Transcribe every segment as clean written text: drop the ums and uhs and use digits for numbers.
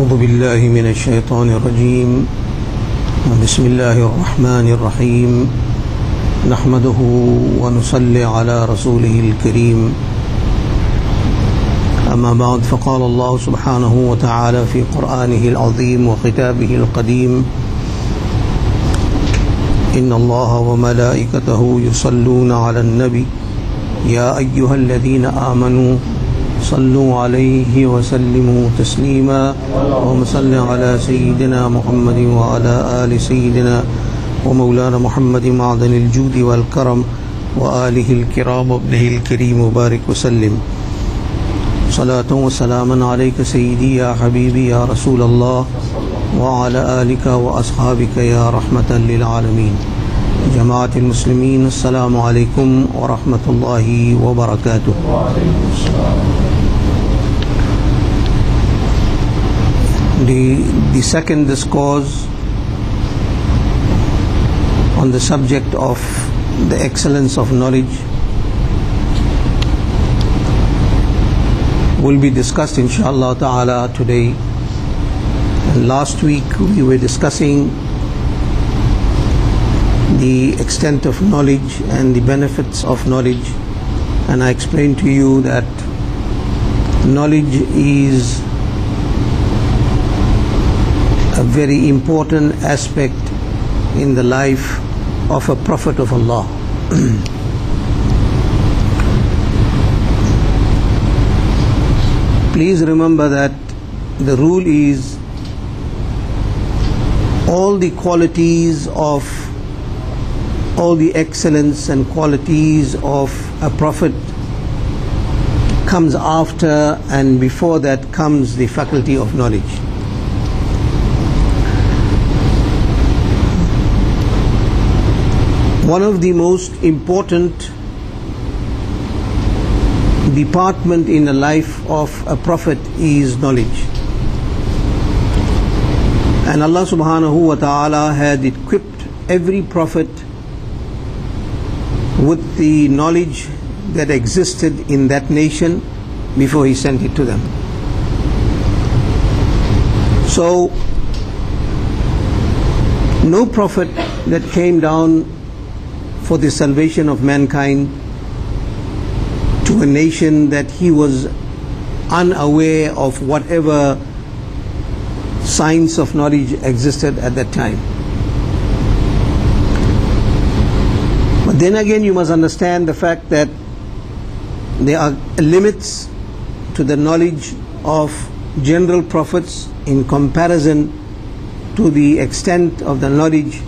أعوذ بالله من الشيطان الرجيم بسم الله الرحمن الرحيم نحمده ونصلي على رسوله الكريم أما بعد فقال الله سبحانه وتعالى في قرآنه العظيم وخطابه القديم إن الله وملائكته يصلون على النبي يا أيها الذين آمنوا صلوا عليه وسلموا تسليما اللهم صل على سيدنا محمد وعلى آل سيدنا ومولانا محمد معدن الجود والكرم وآله الكرام وابنه الكريم وبارك وسلم صلاة وسلاما عليك سيدي يا حبيبي يا رسول الله وعلى آلك وأصحابك يا رحمة للعالمين. جماعة المسلمين السلام عليكم ورحمة الله وبركاته. The second discourse on the subject of the excellence of knowledge will be discussed inshallah ta'ala today. And last week we were discussing the extent of knowledge and the benefits of knowledge, and I explained to you that knowledge is a very important aspect in the life of a prophet of Allah. Please remember that the rule is all the qualities of, all the excellence and qualities of a prophet comes after, and before that comes the faculty of knowledge. One of the most important department in the life of a prophet is knowledge. And Allah subhanahu wa ta'ala had equipped every prophet with the knowledge that existed in that nation before He sent it to them. So, no prophet that came down for the salvation of mankind to a nation that he was unaware of whatever science of knowledge existed at that time. But then again, you must understand the fact that there are limits to the knowledge of general prophets in comparison to the extent of the knowledge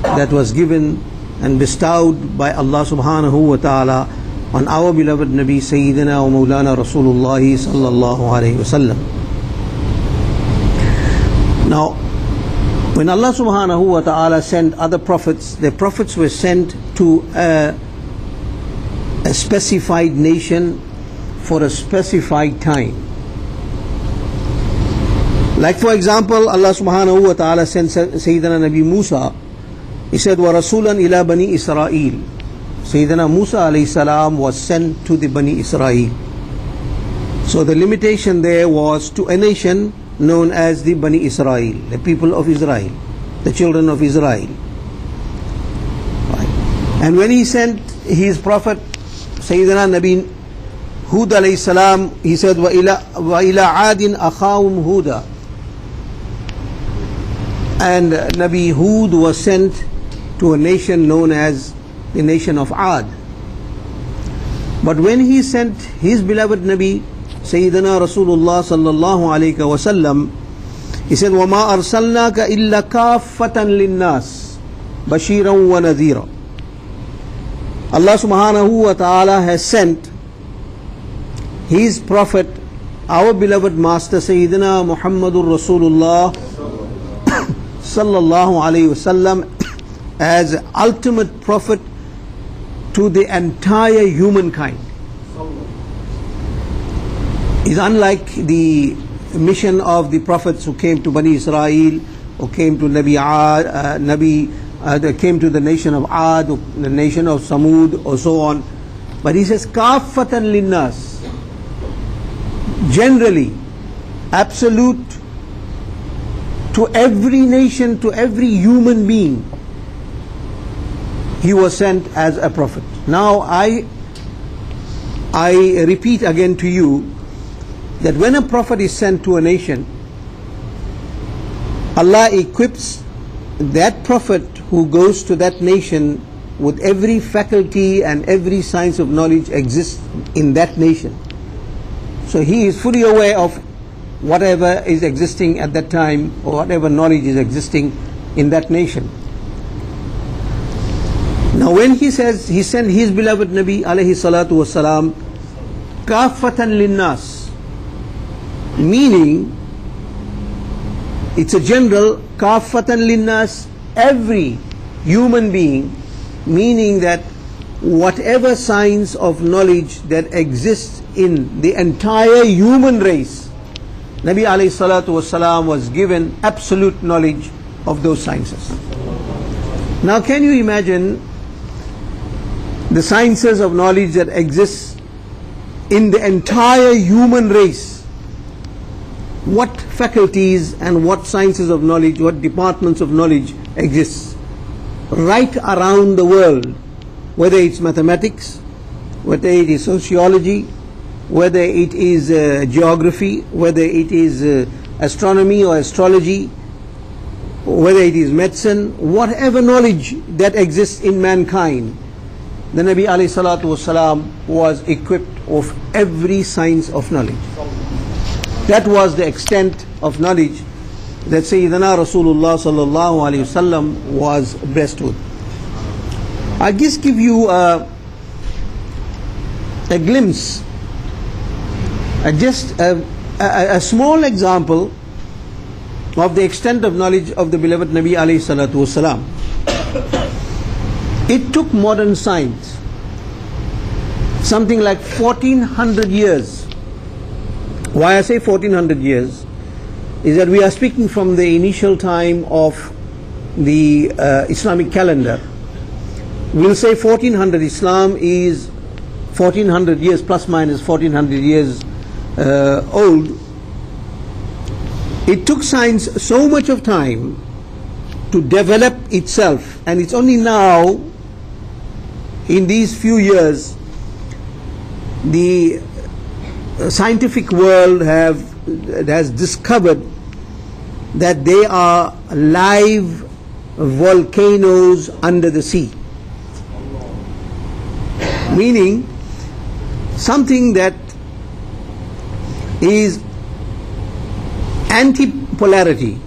that was given and bestowed by Allah subhanahu wa ta'ala on our beloved Nabi Sayyidina wa Moulana Rasulullah sallallahu alayhi wa sallam. Now, when Allah subhanahu wa ta'ala sent other prophets, the prophets were sent to a specified nation for a specified time. Like for example, Allah subhanahu wa ta'ala sent Sayyidina Nabi Musa. He said, وَرَسُولًا إِلَى بَنِي إِسْرَائِيل. Sayyidina Musa alayhi salam was sent to the Bani Israel. So the limitation there was to a nation known as the Bani Israel, the people of Israel, the children of Israel. Right. And when He sent His prophet, Sayyidina Nabi Hud alayhi salam, He said, وَإِلَى عَادٍ أَخَاهُمْ هُودًا. And Nabi Hud was sent to a nation known as the nation of Ad. But when He sent His beloved Nabi Sayyidina Rasulullah sallallahu alayhi wa sallam, He said, وَمَا أَرْسَلْنَاكَ إِلَّا كَافَّةً لِلنَّاسِ بَشِيرًا وَنَذِيرًا. Allah subhanahu wa ta'ala has sent His prophet, our beloved master Sayyidina Muhammadur Rasulullah sallallahu alayhi wa sallam as ultimate prophet to the entire humankind. Is unlike the mission of the prophets who came to Bani Israel, or came to they came to the nation of Ad, or the nation of Samud, or so on. But He says, Kaffatan linnas. Generally, absolute to every nation, to every human being, he was sent as a prophet. Now I repeat again to you that when a prophet is sent to a nation, Allah equips that prophet who goes to that nation with every faculty and every science of knowledge exists in that nation. So he is fully aware of whatever is existing at that time, or whatever knowledge is existing in that nation. Now when he says he sent his beloved Nabi alayhi salatu wasalam kafatan linnas, meaning it's a general kafatan linnas, every human being, meaning that whatever science of knowledge that exists in the entire human race, Nabi alayhi salatu wasalam was given absolute knowledge of those sciences. Now can you imagine the sciences of knowledge that exist in the entire human race? What faculties and what sciences of knowledge, what departments of knowledge exist right around the world, whether it's mathematics, whether it is sociology, whether it is geography, whether it is astronomy or astrology, whether it is medicine, whatever knowledge that exists in mankind, the Nabi alayhi salatu wasalam was equipped of every science of knowledge. That was the extent of knowledge that Sayyidina Rasulullah sallallahu alayhi wasallam was blessed with. I'll just give you a glimpse, just a small example of the extent of knowledge of the beloved Nabi alayhi salatu wasalam. It took modern science something like 1400 years. Why I say 1400 years is that we are speaking from the initial time of the Islamic calendar. We'll say 1400. Islam is 1400 years plus minus 1400 years old. It took science so much of time to develop itself, and it's only now in these few years the scientific world has discovered that there are live volcanoes under the sea, meaning something that is anti-polarity,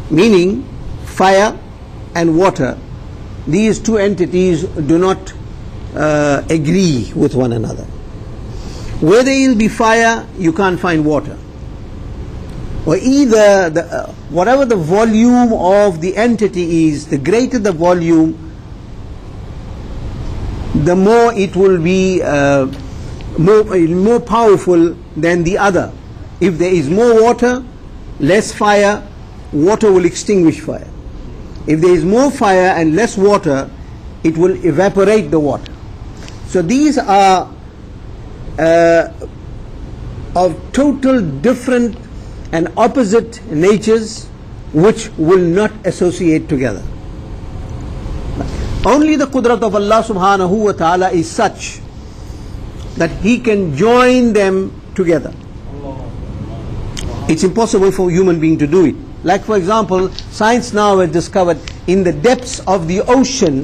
meaning fire and water, these two entities do not agree with one another. Where there will be fire, you can't find water. Or either whatever the volume of the entity is, the greater the volume, the more it will be more powerful than the other. If there is more water, less fire, water will extinguish fire. If there is more fire and less water, it will evaporate the water. So these are of total different and opposite natures which will not associate together. Only the qudrat of Allah subhanahu wa ta'ala is such that He can join them together. It's impossible for a human being to do it. Like for example, science now has discovered in the depths of the ocean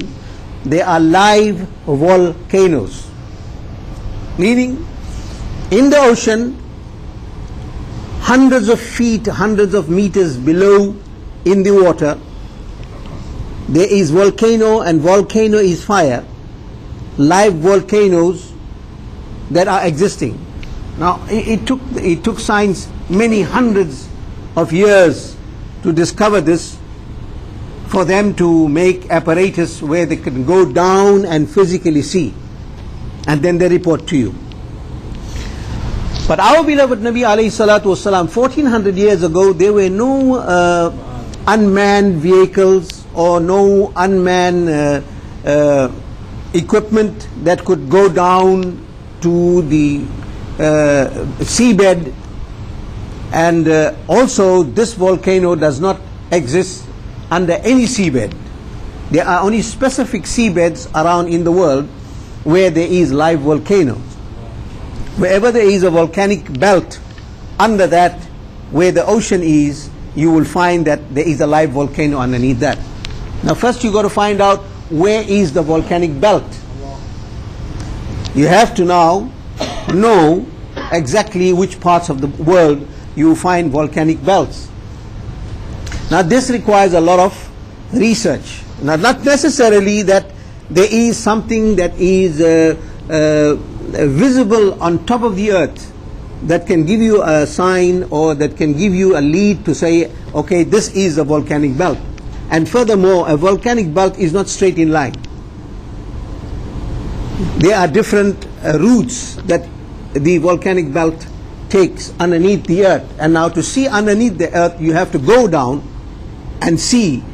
there are live volcanoes. Meaning, in the ocean, hundreds of feet, hundreds of meters below in the water, there is volcano, and volcano is fire, live volcanoes that are existing. Now, it took science many hundreds of years to discover this, for them to make apparatus where they can go down and physically see, and then they report to you. But our beloved Nabi alayhi salatu wasalam, 1400 years ago, there were no unmanned vehicles or no unmanned equipment that could go down to the seabed And also this volcano does not exist under any seabed. There are only specific seabeds around in the world where there is live volcanoes. Wherever there is a volcanic belt, under that, where the ocean is, you will find that there is a live volcano underneath that. Now first you got to find out where is the volcanic belt. You have to now know exactly which parts of the world you find volcanic belts. Now this requires a lot of research. Now not necessarily that there is something that is visible on top of the earth that can give you a sign or that can give you a lead to say, okay, this is a volcanic belt. And furthermore, a volcanic belt is not straight in line. There are different routes that the volcanic belt takes underneath the earth. And now to see underneath the earth, you have to go down and see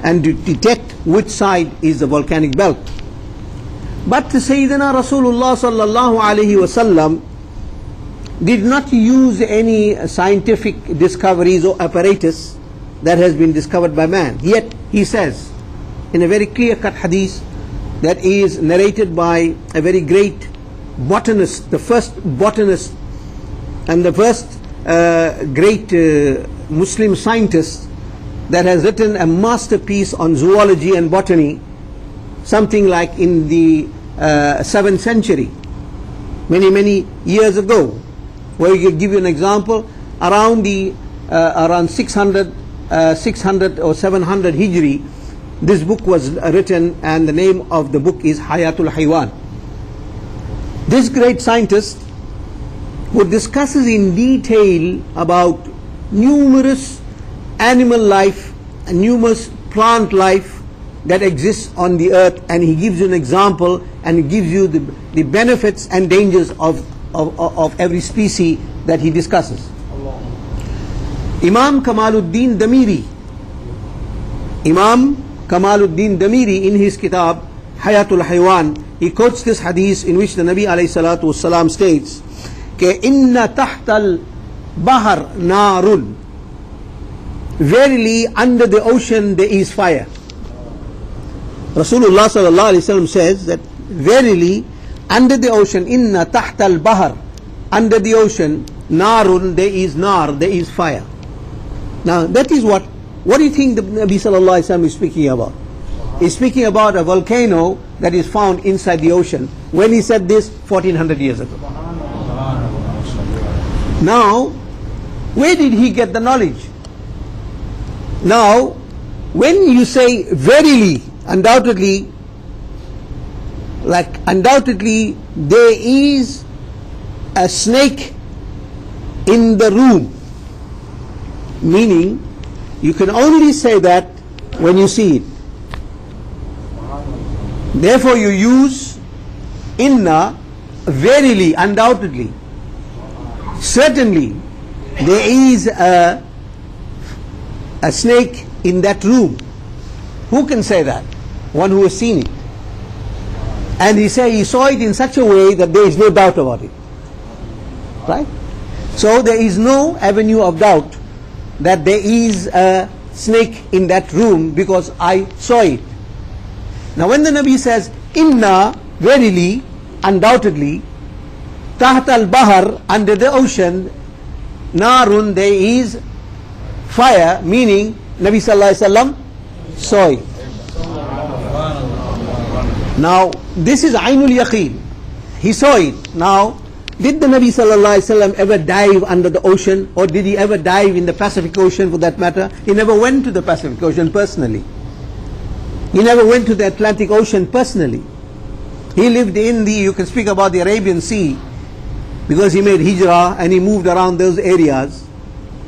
and detect which side is the volcanic belt. But Sayyidina Rasulullah sallallahu alaihi wasallam did not use any scientific discoveries or apparatus that has been discovered by man. Yet he says in a very clear-cut hadith that is narrated by a very great botanist, the first botanist and the first great Muslim scientist that has written a masterpiece on zoology and botany, something like in the 7th century, many years ago. Where we could give you an example, around 600 or 700 Hijri, this book was written, and the name of the book is Hayatul Haywan. This great scientist who discusses in detail about numerous animal life and numerous plant life that exists on the earth, and he gives you an example and he gives you the benefits and dangers of every species that he discusses. Imam Kamaluddin Damiri, in his kitab Hayatul Haywan, he quotes this hadith in which the Nabi alayhi salatu wasalam states ke inna tahtal bahar narun, verily under the ocean there is fire. Rasulullah sallallahu alayhi wasallam says that verily under the ocean, inna tahtal bahar, under the ocean, narun, there is nar, there is fire. Now that is what do you think the Nabi sallallahu alaihi wasallam is speaking about? He's speaking about a volcano that is found inside the ocean. When he said this 1400 years ago. Now, where did he get the knowledge? Now, when you say verily, undoubtedly, there is a snake in the room, meaning you can only say that when you see it. Therefore you use inna, verily, undoubtedly, certainly there is a snake in that room. Who can say that? One who has seen it. And he saw it in such a way that there is no doubt about it. Right? So there is no avenue of doubt that there is a snake in that room because I saw it. Now when the Nabi says inna, verily, undoubtedly, taht al-bahar, under the ocean, narun, there is fire, meaning Nabi sallallahu alaihi wasallam saw it. Now this is Ainul Yaqeen. He saw it. Now did the Nabi sallallahu alaihi wasallam ever dive under the ocean, or did he ever dive in the Pacific Ocean for that matter? He never went to the Pacific Ocean personally. He never went to the Atlantic Ocean personally. He lived in you can speak about the Arabian Sea, because he made hijrah and he moved around those areas.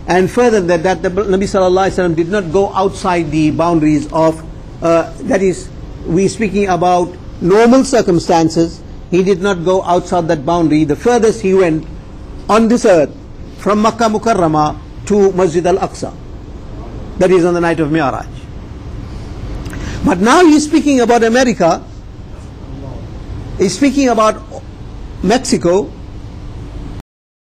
And further than that, the Nabi sallallahu alaihi wasallam did not go outside the boundaries of, that is, we speaking about normal circumstances. He did not go outside that boundary. The furthest he went on this earth, from Makkah Mukarramah to Masjid al-Aqsa, that is on the night of Mi'raj. But now he's speaking about America, he's speaking about Mexico,